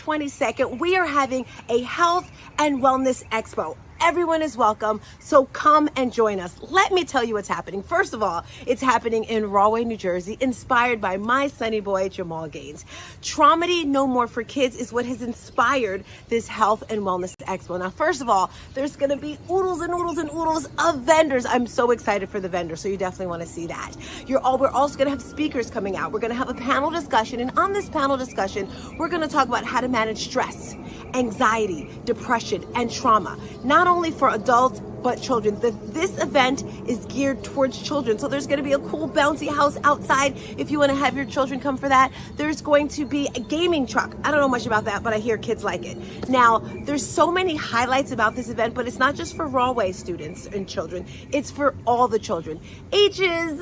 22nd, we are having a health and wellness expo. Everyone is welcome, so come and join us. Let me tell you what's happening. First of all, it's happening in Rahway, New Jersey, inspired by my sonny boy, Jamal Gaines. Traumedy No More for Kids is what has inspired this health and wellness expo. Now, first of all, there's gonna be oodles and oodles and oodles of vendors. I'm so excited for the vendors, so you definitely wanna see that. We're also gonna have speakers coming out. We're gonna have a panel discussion, and on this panel discussion, we're gonna talk about how to manage stress, anxiety, depression, and trauma, not only for adults but children. This event is geared towards children, so there's going to be a cool bouncy house outside if you want to have your children come for that. There's going to be a gaming truck. I don't know much about that, but I hear kids like it. Now, there's so many highlights about this event, but it's not just for Rahway students and children. It's for all the children. Ages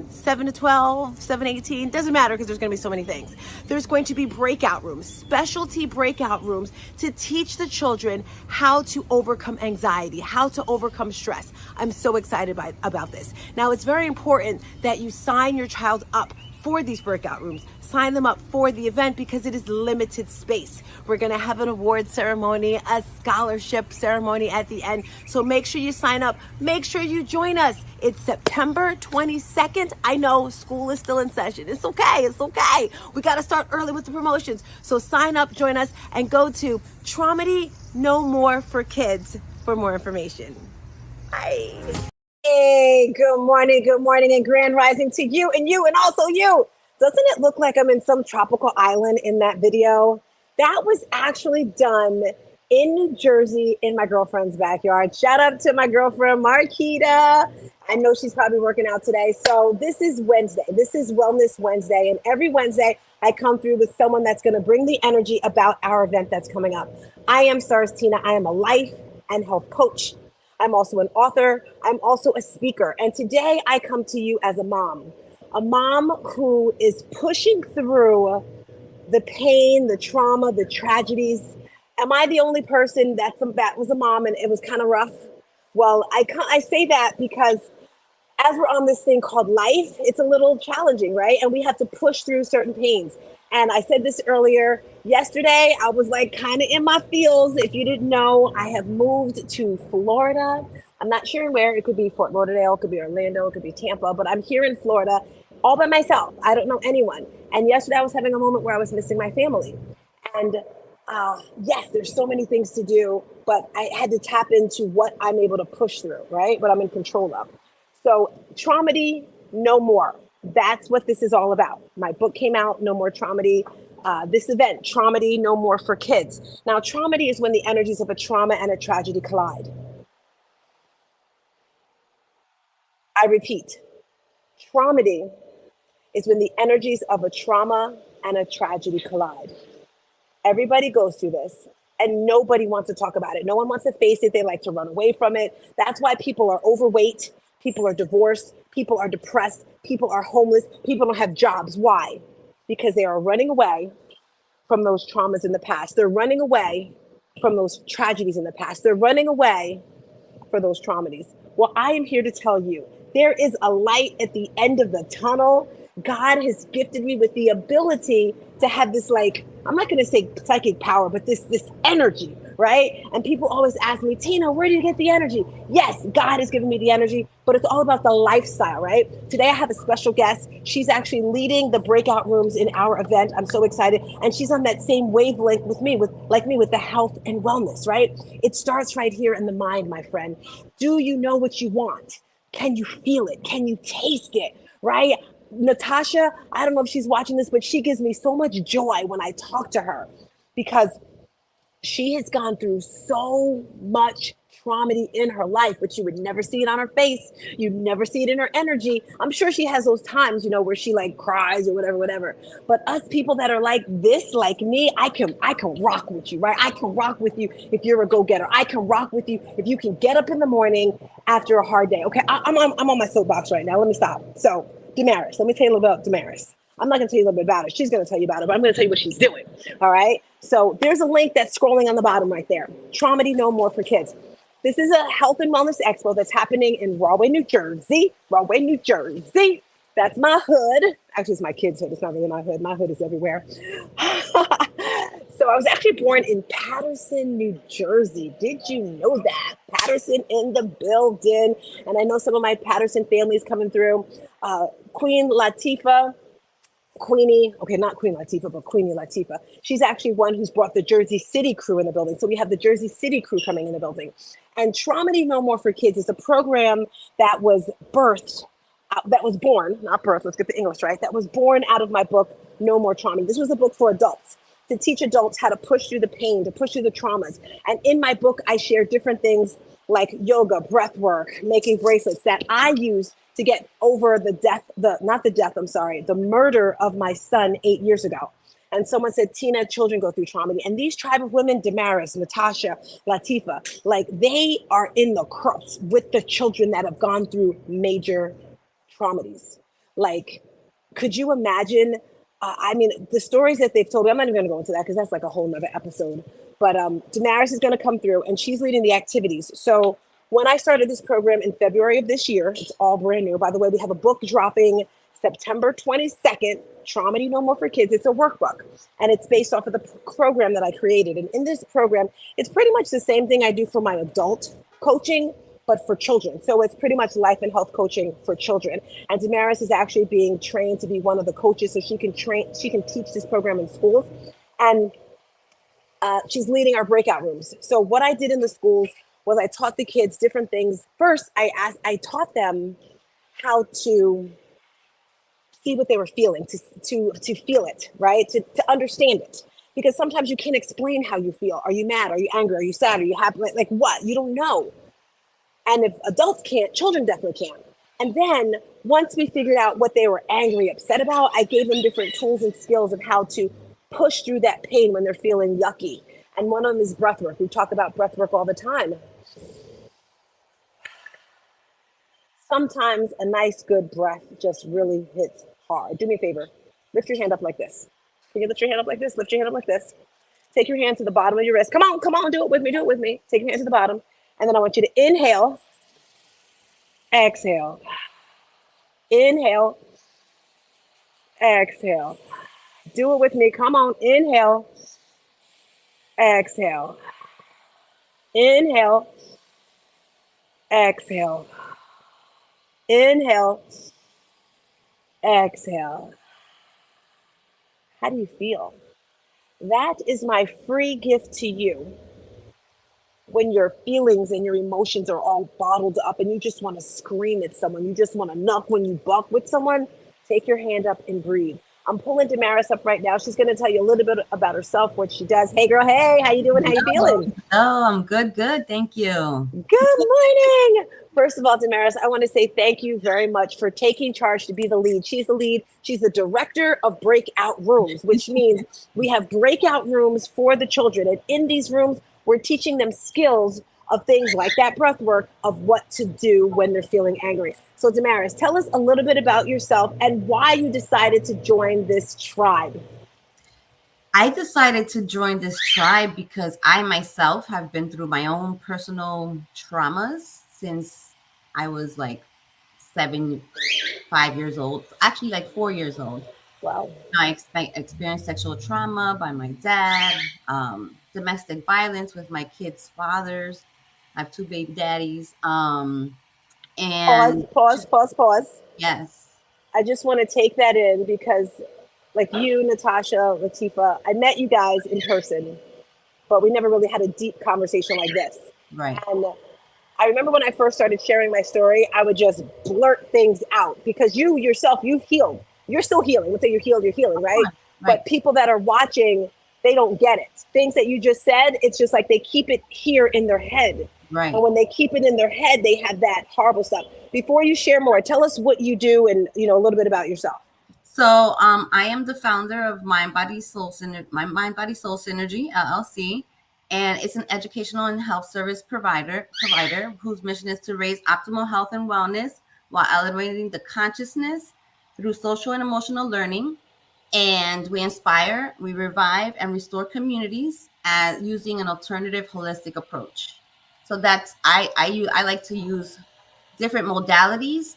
7 to 12, 7 to 18, doesn't matter because there's going to be so many things. There's going to be breakout rooms, specialty breakout rooms to teach the children how to overcome anxiety, how to overcome stress. I'm so excited about this. Now, it's very important that you sign your child up for these breakout rooms. Sign them up for the event because it is limited space. We're gonna have an award ceremony, a scholarship ceremony at the end. So make sure you sign up. Make sure you join us. It's September 22nd. I know school is still in session. It's okay, it's okay. We gotta start early with the promotions. So sign up, join us, and go to Traumedy No More for Kids for more information. Bye. Hey, good morning, and grand rising to you and also you. Doesn't it look like I'm in some tropical island in that video? That was actually done in New Jersey in my girlfriend's backyard. Shout out to my girlfriend, Marquita. I know she's probably working out today. So this is Wednesday. This is Wellness Wednesday. And every Wednesday, I come through with someone that's going to bring the energy about our event that's coming up. I am StarzTina. I am a life and health coach. I'm also an author. I'm also a speaker. And today I come to you as a mom who is pushing through the pain, the trauma, the tragedies. Am I the only person that was a mom and it was kind of rough? Well, I say that because as we're on this thing called life, it's a little challenging, right? And we have to push through certain pains. And I said this earlier, yesterday, I was like kind of in my feels. If you didn't know, I have moved to Florida. I'm not sure where. It could be Fort Lauderdale, it could be Orlando, it could be Tampa, but I'm here in Florida all by myself. I don't know anyone. And yesterday I was having a moment where I was missing my family. And yes, there's so many things to do, but I had to tap into what I'm able to push through, right? What I'm in control of. So Traumedy No More. That's what this is all about. My book came out, No More Traumedy. This event, Traumedy No More for Kids. Now, traumedy is when the energies of a trauma and a tragedy collide. I repeat, traumedy is when the energies of a trauma and a tragedy collide. Everybody goes through this and nobody wants to talk about it. No one wants to face it. They like to run away from it. That's why people are overweight. People are divorced. People are depressed. People are homeless. People don't have jobs. Why? Because they are running away from those traumas in the past. They're running away from those tragedies in the past. They're running away for those traumedies. Well, I am here to tell you, there is a light at the end of the tunnel. God has gifted me with the ability to have this, like, I'm not going to say psychic power, but this energy, right? And people always ask me, Tina, where do you get the energy? Yes, God has given me the energy, but it's all about the lifestyle, right? Today I have a special guest. She's actually leading the breakout rooms in our event. I'm so excited. And she's on that same wavelength with me, with the health and wellness, right? It starts right here in the mind, my friend. Do you know what you want? Can you feel it? Can you taste it, right? Natasha, I don't know if she's watching this, but she gives me so much joy when I talk to her because she has gone through so much traumedy in her life, but you would never see it on her face. You'd never see it in her energy. I'm sure she has those times, where she like cries or whatever. But us people that are like this, like me, I can rock with you, right? I can rock with you if you're a go-getter. I can rock with you if you can get up in the morning after a hard day. Okay, I'm on my soapbox right now. Let me stop. So Damaris, let me tell you a little about Damaris. I'm not going to tell you a little bit about it. She's going to tell you about it, but I'm going to tell you what she's doing. All right. So there's a link that's scrolling on the bottom right there. Traumedy No More for Kids. This is a health and wellness expo that's happening in Rahway, New Jersey. Rahway, New Jersey. That's my hood. Actually, it's my kid's hood. It's not really my hood. My hood is everywhere. So I was actually born in Paterson, New Jersey. Did you know that? Paterson in the building. And I know some of my Paterson families coming through. Queen Latifah, Queenie, okay, not Queen Latifah, but Queenie Latifah. She's actually one who's brought the Jersey City crew in the building. So we have the Jersey City crew coming in the building. And Traumedy No More for Kids is a program that was birthed, that was born, not birthed, let's get the English right, that was born out of my book, No More Traumedy. This was a book for adults to teach adults how to push through the pain, to push through the traumas. And in my book, I share different things like yoga, breath work, making bracelets that I use to get over the death, the murder of my son 8 years ago. And someone said, Tina, children go through trauma. And these tribe of women, Damaris, Natasha, Latifah, like they are in the crux with the children that have gone through major traumedies. Like, could you imagine? I mean, the stories that they've told me, I'm not even going to go into that because that's like a whole nother episode. But Damaris is going to come through and she's leading the activities. So when I started this program in February of this year, it's all brand new. By the way, we have a book dropping September 22nd, Traumedy No More for Kids. It's a workbook and it's based off of the program that I created. And in this program, it's pretty much the same thing I do for my adult coaching, but for children. So it's pretty much life and health coaching for children. And Damaris is actually being trained to be one of the coaches so she can teach this program in schools. And she's leading our breakout rooms. So what I did in the schools was I taught the kids different things. First, I taught them how to see what they were feeling, to feel it, right? To understand it. Because sometimes you can't explain how you feel. Are you mad? Are you angry? Are you sad? Are you happy? Like what? You don't know. And if adults can't, children definitely can. And then once we figured out what they were angry, upset about, I gave them different tools and skills of how to push through that pain when they're feeling yucky. And one of them is breath work. We talk about breath work all the time. Sometimes a nice, good breath just really hits hard. Do me a favor. Lift your hand up like this. Can you lift your hand up like this? Lift your hand up like this. Take your hand to the bottom of your wrist. Come on, do it with me, do it with me. Take your hand to the bottom. And then I want you to inhale, exhale, inhale, exhale. Do it with me. Come on, inhale, exhale, inhale, exhale, inhale, exhale. How do you feel? That is my free gift to you. When your feelings and your emotions are all bottled up and you just want to scream at someone, you just want to knock when you buck with someone, take your hand up and breathe. I'm pulling Damaris up right now. She's going to tell you a little bit about herself, what she does. Hey, girl. Hey, how you doing? How you feeling? Oh, I'm good. Thank you. Good morning. First of all, Damaris, I want to say thank you very much for taking charge to be the lead. She's the lead. She's the director of breakout rooms, which means we have breakout rooms for the children. And in these rooms, we're teaching them skills of things like that breath work of what to do when they're feeling angry. So Damaris, tell us a little bit about yourself and why you decided to join this tribe. I decided to join this tribe because I myself have been through my own personal traumas since I was like 5 years old, actually like 4 years old. Wow. I experienced sexual trauma by my dad, domestic violence with my kids' fathers. I have 2 baby daddies. And Pause. Yes. I just want to take that in because like you, Natasha, Latifah, I met you guys in person, but we never really had a deep conversation like this. Right. And I remember when I first started sharing my story, I would just blurt things out because you yourself, you've healed. You're still healing. Let's say you're healing, right? Right. But people that are watching, they don't get it. Things that you just said, it's just like they keep it here in their head. Right. And when they keep it in their head, they have that horrible stuff. Before you share more, tell us what you do and a little bit about yourself. So I am the founder of Mind Body Soul Synergy LLC, and it's an educational and health service provider whose mission is to raise optimal health and wellness while elevating the consciousness through social and emotional learning. And we inspire, we revive, and restore communities as using an alternative holistic approach. So that's I like to use different modalities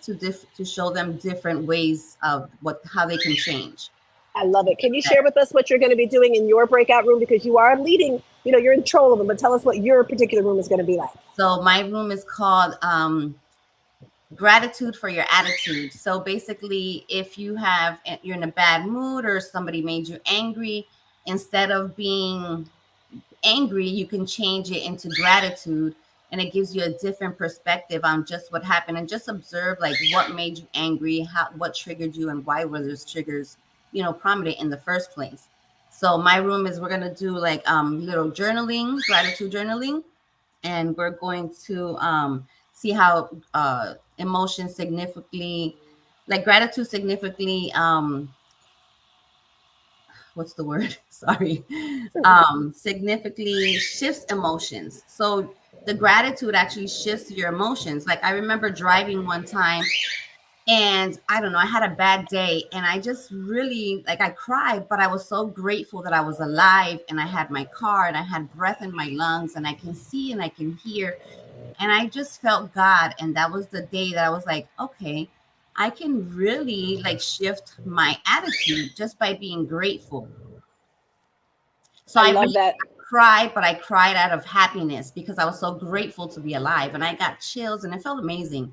to show them different ways of how they can change. I love it. Can you share with us what you're going to be doing in your breakout room? Because you are leading, you're in control of them, but tell us what your particular room is going to be like. So my room is called gratitude for your attitude. So basically, if you're in a bad mood or somebody made you angry, instead of being angry, you can change it into gratitude, and it gives you a different perspective on just what happened, and just observe like what made you angry, what triggered you, and why were those triggers prompted in the first place. So my room is, we're going to do like little journaling, gratitude journaling, and we're going to see how emotions significantly, like gratitude significantly what's the word? Sorry. Significantly shifts emotions. So the gratitude actually shifts your emotions. Like I remember driving one time, and I don't know, I had a bad day, and I just really, like, I cried, but I was so grateful that I was alive, and I had my car, and I had breath in my lungs, and I can see and I can hear, and I just felt God. And that was the day that I was like, okay, I can really like shift my attitude just by being grateful. So I love that. cried, but I cried out of happiness because I was so grateful to be alive, and I got chills, and it felt amazing.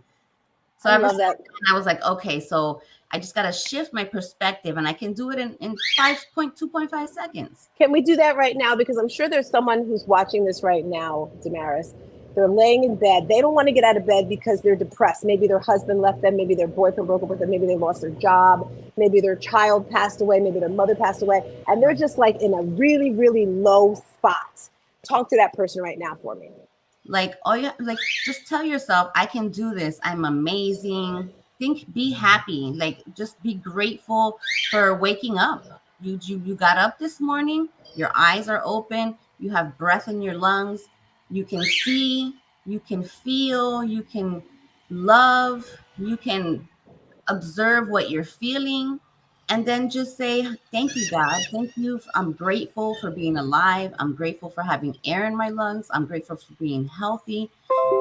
So I love that. I was like, okay, so I just got to shift my perspective, and I can do it in 2.5 seconds. Can we do that right now? Because I'm sure there's someone who's watching this right now, Damaris. They're laying in bed. They don't want to get out of bed because they're depressed. Maybe their husband left them. Maybe their boyfriend broke up with them. Maybe they lost their job. Maybe their child passed away. Maybe their mother passed away. And they're just like in a really, really low spot. Talk to that person right now for me. Like, just tell yourself, I can do this. I'm amazing. Be happy. Like, just be grateful for waking up. You got up this morning. Your eyes are open. You have breath in your lungs. You can see, you can feel, you can love, you can observe what you're feeling, and then just say, thank you, God. Thank you. I'm grateful for being alive. I'm grateful for having air in my lungs. I'm grateful for being healthy.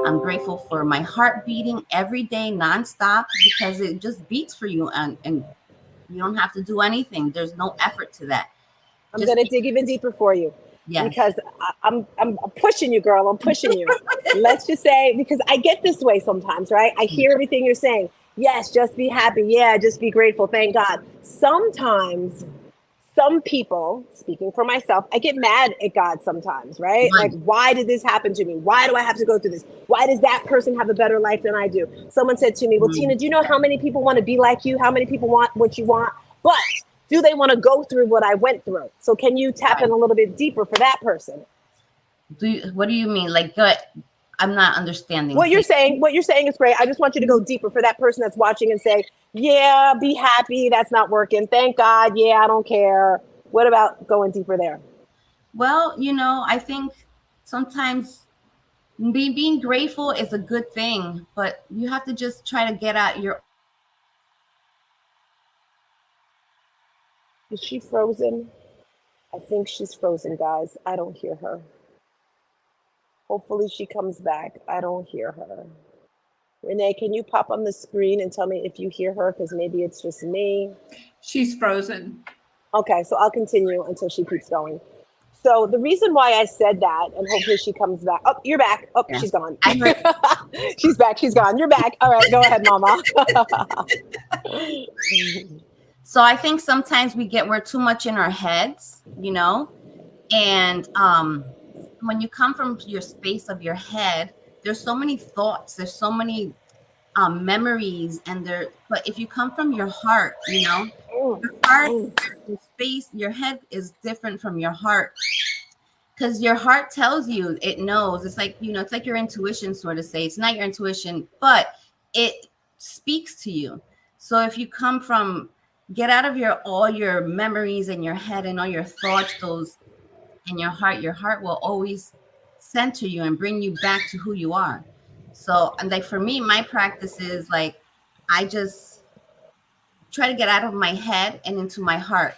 I'm grateful for my heart beating every day nonstop, because it just beats for you, and you don't have to do anything. There's no effort to that. I'm going to dig even deeper for you. Yes. Because I'm pushing you, girl. I'm pushing you. Let's just say, because I get this way sometimes, right? I hear everything you're saying. Yes, just be happy. Yeah, just be grateful. Thank God. Sometimes, some people, speaking for myself, I get mad at God sometimes, right? Like, why did this happen to me? Why do I have to go through this? Why does that person have a better life than I do? Someone said to me, well, Tina, do you know how many people want to be like you? How many people want what you want? But do they want to go through what I went through? So can you tap in a little bit deeper for that person? What do you mean? Like, good. I'm not understanding. What you're saying is great. I just want you to go deeper for that person that's watching and say, yeah, be happy. That's not working. Thank God. Yeah, I don't care. What about going deeper there? Well, I think sometimes being grateful is a good thing, but you have to just try to get out your. Is she frozen? I think she's frozen, guys. I don't hear her. Hopefully she comes back. I don't hear her. Renee, can you pop on the screen and tell me if you hear her? Because maybe it's just me. She's frozen. Okay, so I'll continue until she keeps going. So the reason why I said that, and hopefully she comes back. Oh, you're back. Oh, yeah. She's gone. She's back. She's gone. You're back. All right, go ahead, Mama. So I think sometimes we're too much in our heads, and when you come from your space of your head, there's so many thoughts, there's so many memories, but if you come from your heart, your heart, your space, your head is different from your heart, because your heart tells you, it knows. It's like, it's like your intuition, sort of say. It's not your intuition, but it speaks to you. So if you come from, get out of all your memories in your head and all your thoughts, those in your heart will always center you and bring you back to who you are. So, and like for me, my practice is like, I just try to get out of my head and into my heart.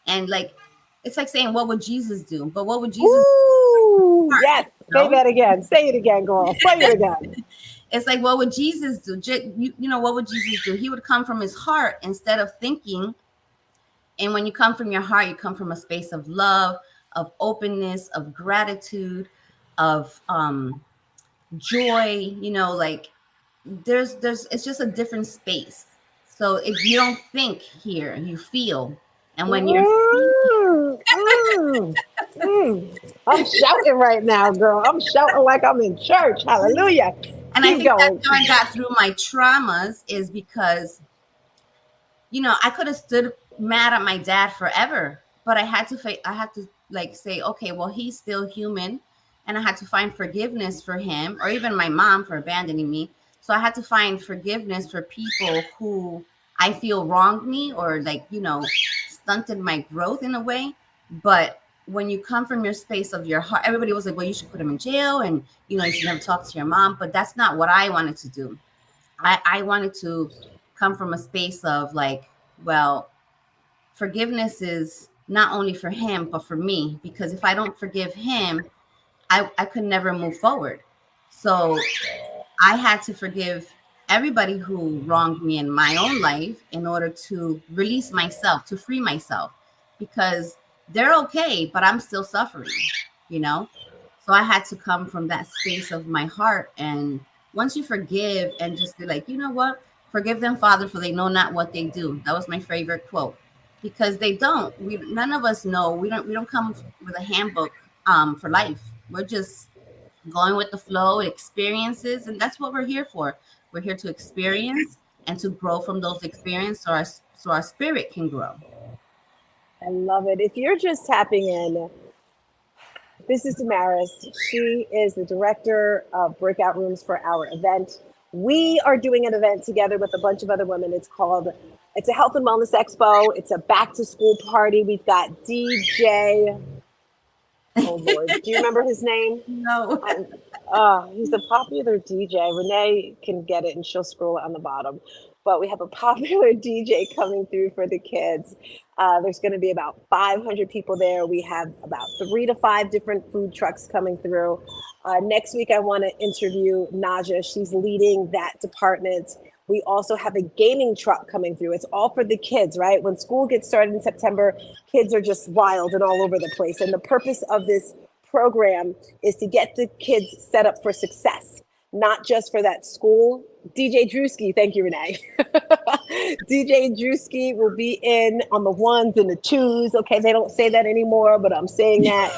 And like, it's like saying, what would Jesus do? But what would Jesus do? Yes. Say that again. Say it again, girl. Say it again. It's like, what would Jesus do? What would Jesus do? He would come from his heart instead of thinking And when you come from your heart, you come from a space of love, of openness, of gratitude, of joy, like there's it's just a different space. So if you don't think here, you feel. And when you're I'm shouting right now, girl. I'm shouting like I'm in church. Hallelujah. and I Keep think going. that's how I got through my traumas, is because I could have stood mad at my dad forever, but I had to like say, okay, well, he's still human, and I had to find forgiveness for him, or even my mom for abandoning me. So I had to find forgiveness for people who I feel wronged me, or stunted my growth in a way. But when you come from your space of your heart, everybody was like, well, you should put him in jail, and you should never talk to your mom. But that's not what I wanted to do. I wanted to come from a space of like, well, forgiveness is not only for him, but for me, because if I don't forgive him, I could never move forward. So I had to forgive everybody who wronged me in my own life in order to release myself, to free myself, because they're okay, but I'm still suffering, you know? So I had to come from that space of my heart. And once you forgive and just be like, you know what? Forgive them, Father, for they know not what they do. That was my favorite quote, because they don't. None of us know. We don't come with a handbook for life. We're just going with the flow, experiences, and that's what we're here for. We're here to experience and to grow from those experiences, so our spirit can grow. I love it. If you're just tapping in, this is Damaris. She is the director of breakout rooms for our event. We are doing an event together with a bunch of other women. It's a health and wellness expo. It's a back to school party. We've got DJ. Oh Lord, do you remember his name? No. He's a popular DJ. Renee can get it and she'll scroll it on the bottom. But we have a popular DJ coming through for the kids. There's going to be about 500 people there. We have about 3 to 5 different food trucks coming through. Next week, I want to interview Naja. She's leading that department. We also have a gaming truck coming through. It's all for the kids, right? When school gets started in September, kids are just wild and all over the place. And the purpose of this program is to get the kids set up for success, not just for that school. DJ Drewski, thank you, Renee. DJ Drewski will be in on the ones and the twos. Okay, they don't say that anymore, but I'm saying that.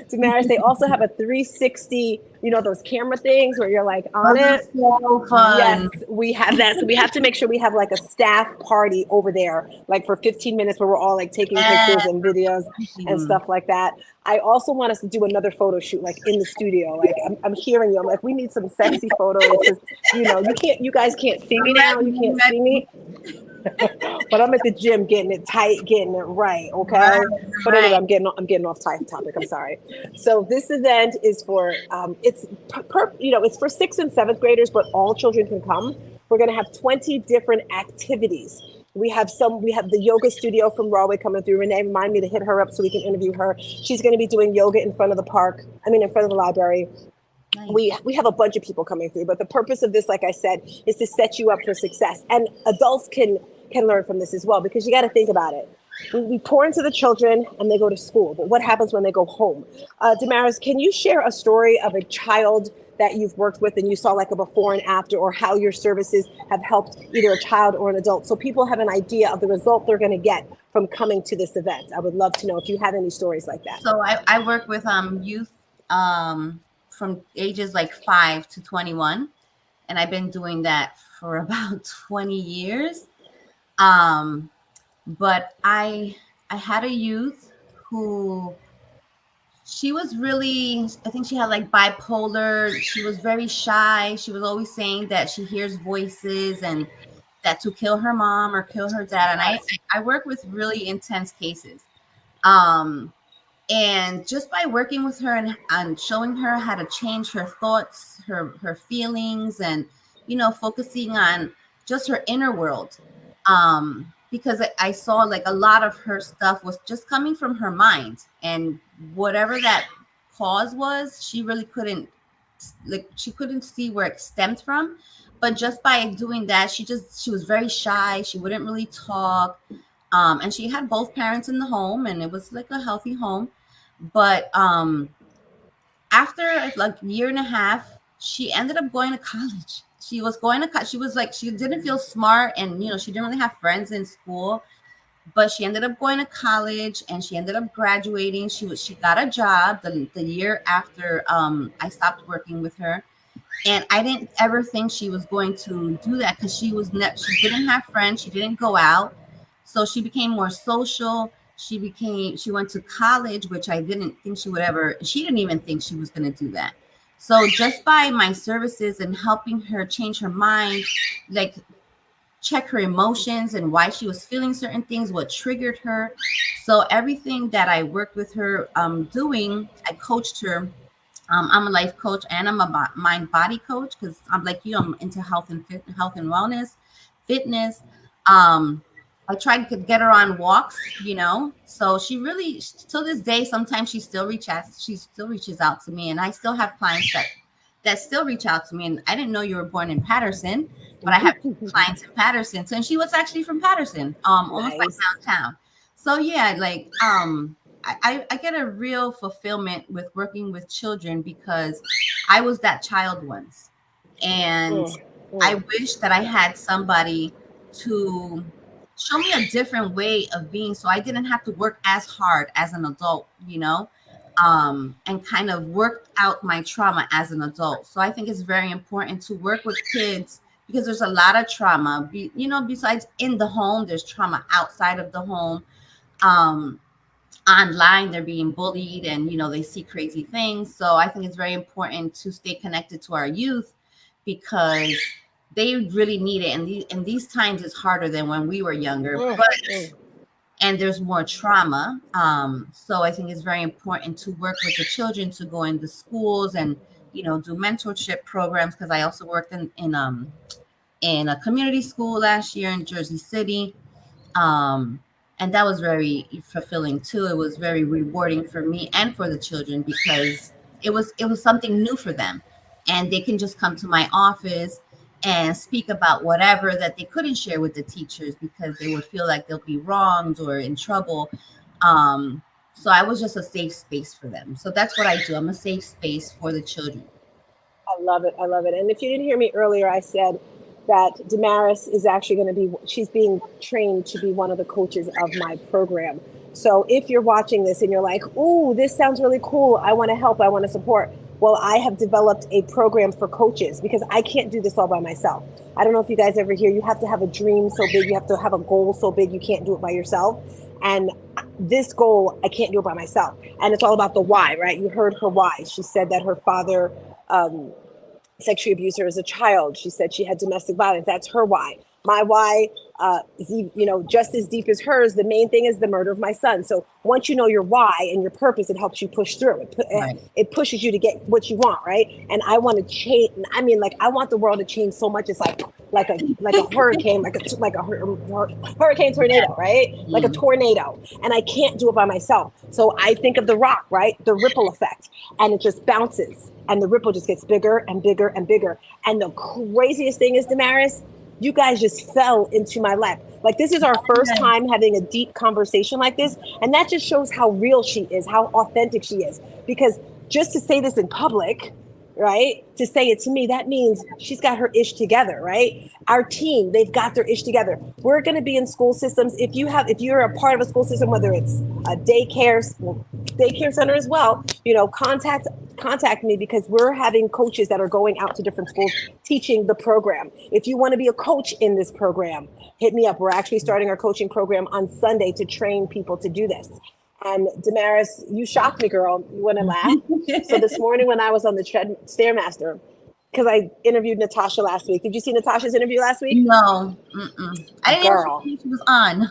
Damaris, they also have a 360, those camera things where you're like on it. So fun. Yes, we have that. So we have to make sure we have like a staff party over there, like for 15 minutes where we're all like taking pictures and videos and stuff like that. I also want us to do another photo shoot, like in the studio. Like I'm hearing you. I'm like, we need some sexy photos because you guys can't see me now. You can't see me. But I'm at the gym getting it tight, getting it right. Okay. But anyway, I'm getting off topic. I'm sorry. So this event is for it's for 6th and 7th graders, but all children can come. We're going to have 20 different activities. We have the yoga studio from Rahway coming through. Renee, remind me to hit her up so we can interview her. She's going to be doing yoga in front of the library. Nice. We have a bunch of people coming through, but the purpose of this, like I said, is to set you up for success. And adults can learn from this as well, because you got to think about it. We pour into the children and they go to school, but what happens when they go home? Damaris, can you share a story of a child that you've worked with and you saw like a before and after, or how your services have helped either a child or an adult, so people have an idea of the result they're going to get from coming to this event? I would love to know if you have any stories like that. So I work with youth from ages like 5 to 21, and I've been doing that for about 20 years. But I had a youth who, she was really, I think she had like bipolar. She was very shy. She was always saying that she hears voices and that to kill her mom or kill her dad. And I work with really intense cases. And just by working with her and showing her how to change her thoughts, her feelings, and, focusing on just her inner world. Because I saw like a lot of her stuff was just coming from her mind, and whatever that cause was, she really couldn't see where it stemmed from. But just by doing that, she was very shy. She wouldn't really talk. And she had both parents in the home, and it was like a healthy home. But after like a year and a half, she ended up going to college. She was going to she was like, she didn't feel smart, and she didn't really have friends in school, but she ended up going to college, and she ended up graduating. She got a job the year after I stopped working with her. And I didn't ever think she was going to do that, because she didn't have friends. She didn't go out. So she became more social. She went to college, which I didn't think she didn't even think she was going to do that. So just by my services and helping her change her mind, like check her emotions and why she was feeling certain things, what triggered her. So everything that I worked with her doing, I coached her. I'm a life coach, and I'm a mind body coach, because I'm like you. I'm into health and wellness, fitness. I tried to get her on walks, So she really, till this day, sometimes she still reaches out to me, and I still have clients that still reach out to me. And I didn't know you were born in Patterson, but I have clients in Patterson. So, and she was actually from Patterson, almost like downtown. So yeah, like I get a real fulfillment with working with children, because I was that child once. And I wish that I had somebody to show me a different way of being, so I didn't have to work as hard as an adult, and kind of work out my trauma as an adult. So I think it's very important to work with kids, because there's a lot of trauma, besides in the home, there's trauma outside of the home. Online, they're being bullied, and they see crazy things. So I think it's very important to stay connected to our youth, because they really need it. And these times is harder than when we were younger, and there's more trauma. So I think it's very important to work with the children, to go into schools and do mentorship programs, because I also worked in a community school last year in Jersey City. And that was very fulfilling too. It was very rewarding for me and for the children, because it was something new for them, and they can just come to my office and speak about whatever that they couldn't share with the teachers, because they would feel like they'll be wronged or in trouble. So I was just a safe space for them. So that's what I do. I'm a safe space for the children. I love it. I love it. And if you didn't hear me earlier, I said that Damaris is actually going to be, she's being trained to be one of the coaches of my program. So if you're watching this and you're like, ooh, this sounds really cool, I want to help, I want to support. Well, I have developed a program for coaches, because I can't do this all by myself. I don't know if you guys ever hear, you have to have a dream so big, you have to have a goal so big, you can't do it by yourself. And this goal, I can't do it by myself. And it's all about the why, right? You heard her why. She said that her father sexually abused her as a child. She said she had domestic violence. That's her why. My why is, just as deep as hers. The main thing is the murder of my son. So once you know your why and your purpose, it helps you push through. It pushes you to get what you want, right? And I want to change. I mean, like, I want the world to change so much. It's like a hurricane, like a hurricane tornado, right? Like a tornado. And I can't do it by myself. So I think of the rock, right? The ripple effect, and it just bounces, and the ripple just gets bigger and bigger and bigger. And the craziest thing is, Damaris, you guys just fell into my lap. Like, this is our first time having a deep conversation like this. And that just shows how real she is, how authentic she is. Because just to say this in public, right? To say it to me, that means she's got her ish together, right? Our team, they've got their ish together. We're going to be in school systems. If you're a part of a school system, whether it's a daycare center as well, contact me, because we're having coaches that are going out to different schools teaching the program. If you want to be a coach in this program, hit me up. We're actually starting our coaching program on Sunday to train people to do this. And Damaris, you shocked me, girl. You want to laugh? So this morning when I was on the Stairmaster, because I interviewed Natasha last week. Did you see Natasha's interview last week? No. I didn't know she was on.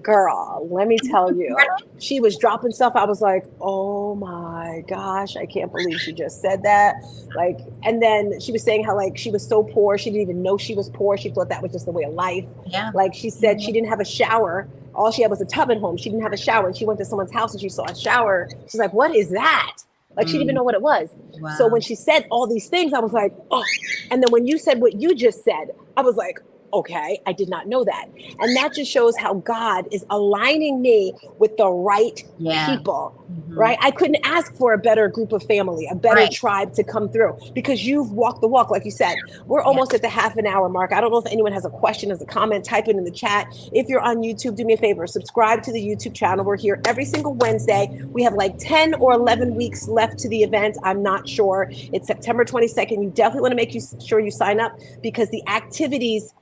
girl, let me tell you. She was dropping stuff. I was like, oh my gosh, I can't believe she just said that. Like, and then she was saying how, like, she was so poor. She didn't even know she was poor. She thought that was just the way of life. Yeah. Like, she said she didn't have a shower. All she had was a tub at home. She didn't have a shower. And she went to someone's house and she saw a shower. She's like, what is that? Like she didn't even know what it was. Wow. So when she said all these things, I was like, oh. And then when you said what you just said, I was like, okay, I did not know that. And that just shows how God is aligning me with the right people, right? I couldn't ask for a better group of family, a better tribe to come through, because you've walked the walk. Like you said, we're almost at the half an hour mark. I don't know if anyone has a question, has a comment, type it in the chat. If you're on YouTube, do me a favor, subscribe to the YouTube channel. We're here every single Wednesday. We have like 10 or 11 weeks left to the event. I'm not sure. It's September 22nd. You definitely want to make sure you sign up, because the activities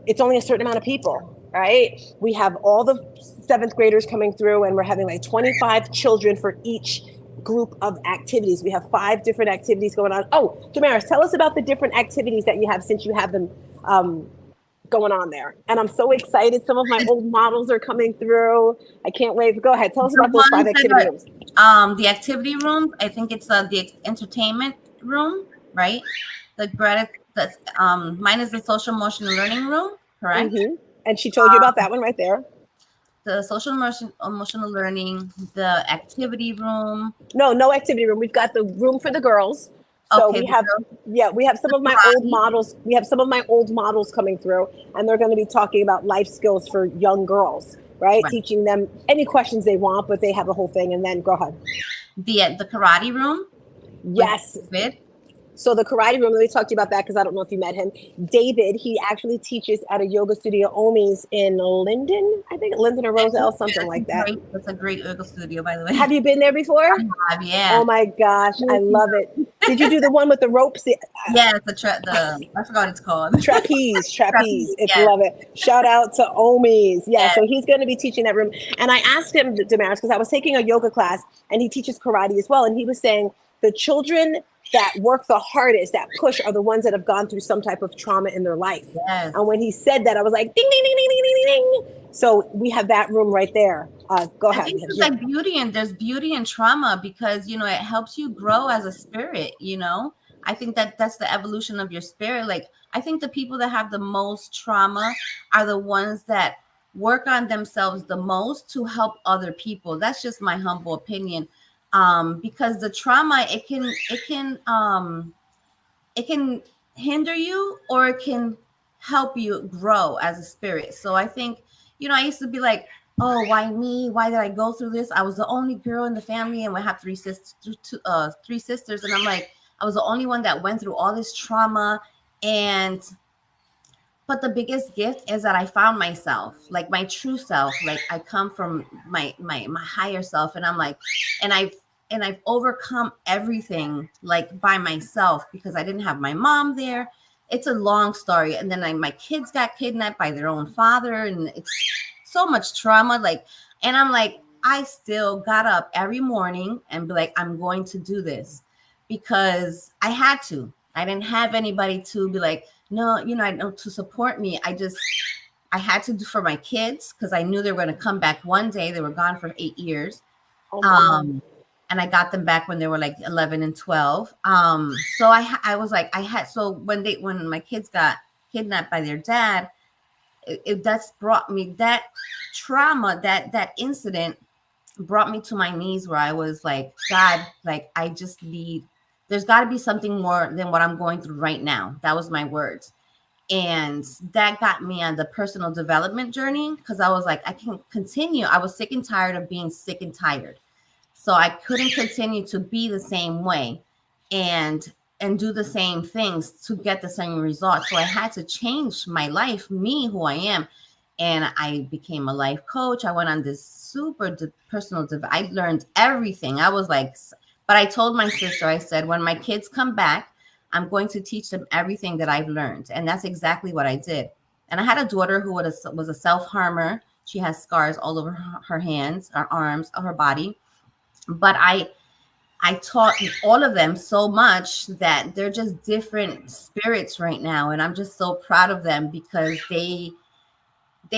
it's only a certain amount of people, right? We have all the 7th graders coming through, and we're having like 25 children for each group of activities. We have 5 different activities going on. Oh, Damaris, tell us about the different activities that you have, since you have them going on there. And I'm so excited. Some of my old models are coming through. I can't wait. Go ahead. Tell us about those 5 activity rooms. The activity room, I think it's the entertainment room, right? Mine is the social emotional learning room, correct? And she told you about that one right there. The social emotional learning, the activity room. No activity room. We've got the room for the girls. So we have some of my old models. We have some of my old models coming through, and they're going to be talking about life skills for young girls, right? Teaching them any questions they want, but they have the whole thing. And then go ahead. The karate room. Yes. So the karate room, let me talk to you about that, because I don't know if you met him. David, he actually teaches at a yoga studio, Omi's, in Linden, I think, Linden or Roselle, something like that. That's a great yoga studio, by the way. Have you been there before? I have, yeah. Oh my gosh, I love it. Did you do the one with the ropes? Yeah, I forgot what it's called. Trapeze. Love it. Shout out to Omi's. So he's going to be teaching that room. And I asked him, Damaris, because I was taking a yoga class, and he teaches karate as well. And he was saying the children that work the hardest, that push, are the ones that have gone through some type of trauma in their life. And when he said that, I was like, ding, ding, ding, ding, ding, ding, ding. So we have that room right there. Go ahead. I think there's like there's beauty in trauma, because, it helps you grow as a spirit, I think that's the evolution of your spirit. Like, I think the people that have the most trauma are the ones that work on themselves the most to help other people. That's just my humble opinion. Because the trauma, it can hinder you, or it can help you grow as a spirit. So I think, I used to be like, oh, why me? Why did I go through this? I was the only girl in the family, and we have 3 sisters, and I'm like, I was the only one that went through all this trauma. But the biggest gift is that I found myself, like my true self. Like, I come from my higher self, and I'm like, and I've overcome everything, like, by myself, because I didn't have my mom there. It's a long story. And then my kids got kidnapped by their own father, and it's so much trauma. Like, and I'm like, I still got up every morning and be like, I'm going to do this, because I had to. I didn't have anybody to be like, no, I know, to support me. I had to do for my kids, because I knew they were going to come back one day. They were gone for 8 years. And I got them back when they were like 11 and 12. So I was like, so when my kids got kidnapped by their dad, that's brought me that trauma, that incident brought me to my knees, where I was like, God, like, there's got to be something more than what I'm going through right now. That was my words. And that got me on the personal development journey, because I was like, I can't continue. I was sick and tired of being sick and tired. So I couldn't continue to be the same way and do the same things to get the same results. So I had to change my life, me, who I am. And I became a life coach. I went on this super personal I learned everything. I was like, but I told my sister, I said, when my kids come back, I'm going to teach them everything that I've learned. And that's exactly what I did. And I had a daughter who was a self-harmer. She has scars all over her hands, her arms, her body. But I taught all of them so much that they're just different spirits right now. And I'm just so proud of them, because they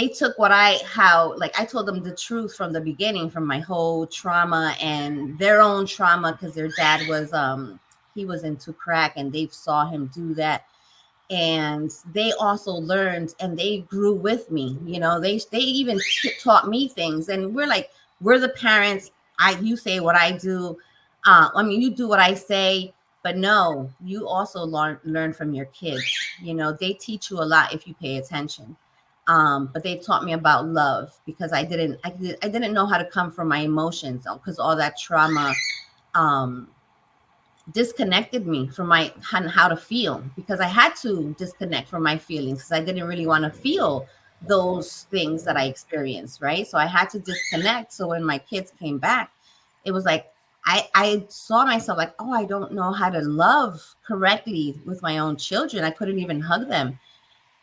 took I told them the truth from the beginning, from my whole trauma and their own trauma, because their dad was, he was into crack, and they saw him do that. And they also learned, and they grew with me. They even taught me things, and we're the parents. You say what I do. I mean, you do what I say, but no, you also learn from your kids. You know, they teach you a lot if you pay attention. But they taught me about love because I didn't know how to come from my emotions because all that trauma um, disconnected me from my how to feel, because I had to disconnect from my feelings because I didn't really want to feel those things that I experienced, right? So I had to disconnect. So when my kids came back, it was like I saw myself like, oh, I don't know how to love correctly with my own children. I couldn't even hug them.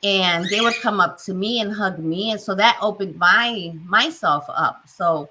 And they would come up to me and hug me. And so that opened myself up. So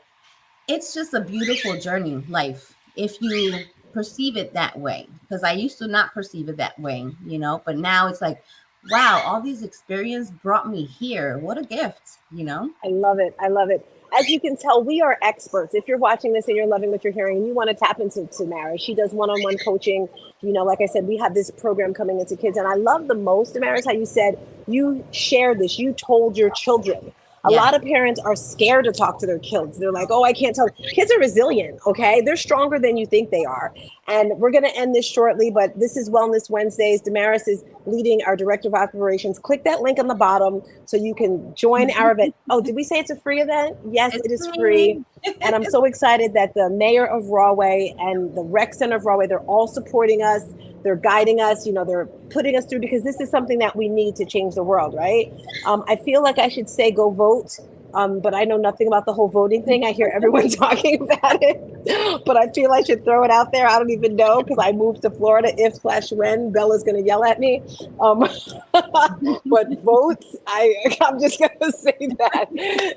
it's just a beautiful journey, life, if you perceive it that way. Because I used to not perceive it that way, you know, but now it's like, wow, all these experiences brought me here. What a gift, you know? I love it. I love it. As you can tell, we are experts. If you're watching this and you're loving what you're hearing and you want to tap into Damaris, she does one-on-one coaching. You know, like I said, we have this program coming into kids. And I love the most, Damaris, how you said you shared this. You told your children. A lot of parents are scared to talk to their kids. They're like, oh, I can't tell. Kids are resilient, okay? They're stronger than you think they are. And we're going to end this shortly, but this is Wellness Wednesdays. Damaris is leading our director of operations. Click that link on the bottom so you can join our event. Oh, did we say it's a free event? Yes, it is free. And I'm so excited that the mayor of Rahway and the rec center of Rahway, they're all supporting us. They're guiding us, you know, they're putting us through, because this is something that we need to change the world, right? I feel like I should say go vote, but I know nothing about the whole voting thing. I hear everyone talking about it, but I feel I should throw it out there. I don't even know, because I moved to Florida if/when Bella's going to yell at me. But vote, I'm just going to say that.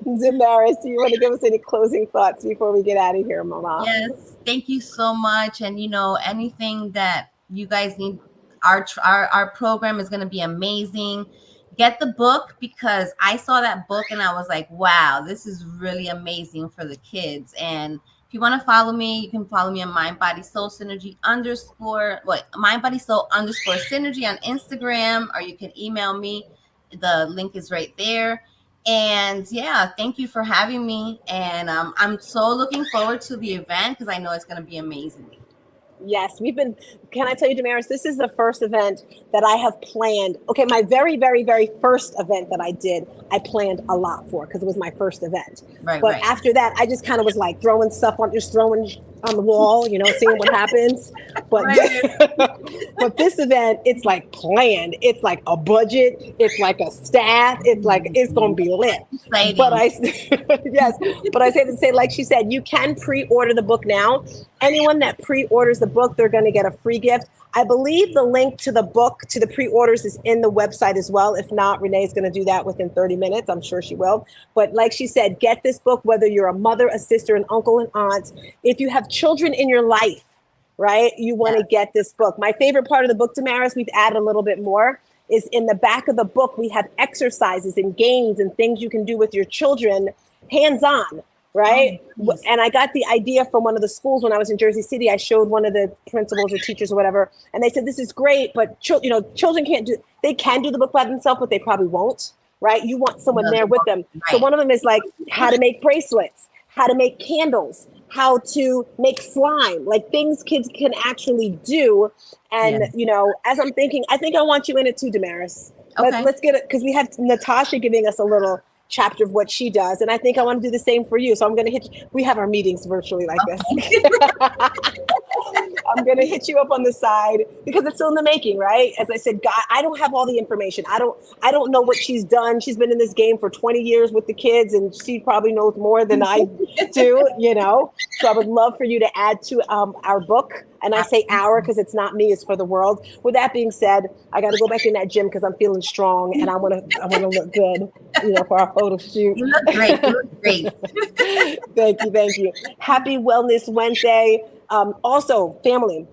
Damaris, do you want to give us any closing thoughts before we get out of here, Mama? Yes, thank you so much. And, you know, anything that you guys need, our program is going to be amazing. Get the book, because I saw that book and I was like, wow, this is really amazing for the kids. And if you want to follow me, you can follow me on Mind Body Soul Synergy Mind Body Soul _ Synergy on Instagram, or you can email me. The link is right there. And yeah, thank you for having me. And I'm so looking forward to the event, because I know it's going to be amazing. Yes, can I tell you, Damaris, this is the first event that I have planned. Okay, my very, very, very first event that I did, I planned a lot for, because it was my first event. But after that, I just kind of was like throwing stuff on the wall, you know, seeing what happens. But but this event, it's like planned. It's like a budget. It's like a staff. It's like, it's going to be lit. Exciting. But yes, but I say to say, like she said, you can pre-order the book now. Anyone that pre-orders the book, they're going to get a free gift. I believe the link to the book, to the pre-orders, is in the website as well. If not, Renee's going to do that within 30 minutes. I'm sure she will. But like she said, get this book, whether you're a mother, a sister, an uncle, an aunt. If you have children in your life, right, you want to get this book. My favorite part of the book, Damaris, we've added a little bit more, is in the back of the book, we have exercises and games and things you can do with your children hands-on. Right. Yes. And I got the idea from one of the schools when I was in Jersey City. I showed one of the principals or teachers or whatever, and they said, this is great, but children they can do the book by themselves, but they probably won't. Right. You want someone there with them. Right. So one of them is like how to make bracelets, how to make candles, how to make slime, like things kids can actually do. And, you know, as I'm thinking, I think I want you in it too, Damaris. Okay. Let's get it, because we have Natasha giving us a little chapter of what she does, and I think I want to do the same for you. So I'm going to hit you. We have our meetings virtually like this. I'm going to hit you up on the side, because it's still in the making, right? As I said, God, I don't have all the information. I don't know what she's done. She's been in this game for 20 years with the kids, and she probably knows more than I do, you know? So I would love for you to add to our book. And I say our because it's not me, it's for the world. With that being said, I got to go back in that gym because I'm feeling strong and I want to look good, you know, for our photo shoot. You look great. You look great. Thank you. Happy Wellness Wednesday. Also, family,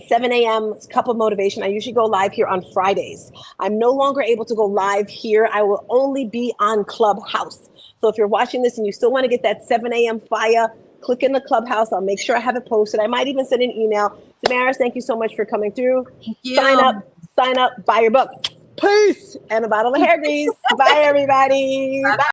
7 a.m. Cup of Motivation. I usually go live here on Fridays. I'm no longer able to go live here. I will only be on Clubhouse. So if you're watching this and you still want to get that 7 a.m. fire, click in the Clubhouse. I'll make sure I have it posted. I might even send an email. Damaris, thank you so much for coming through. Thank you. Sign up, buy your book. Peace. And a bottle of hair grease. Bye, everybody. Bye.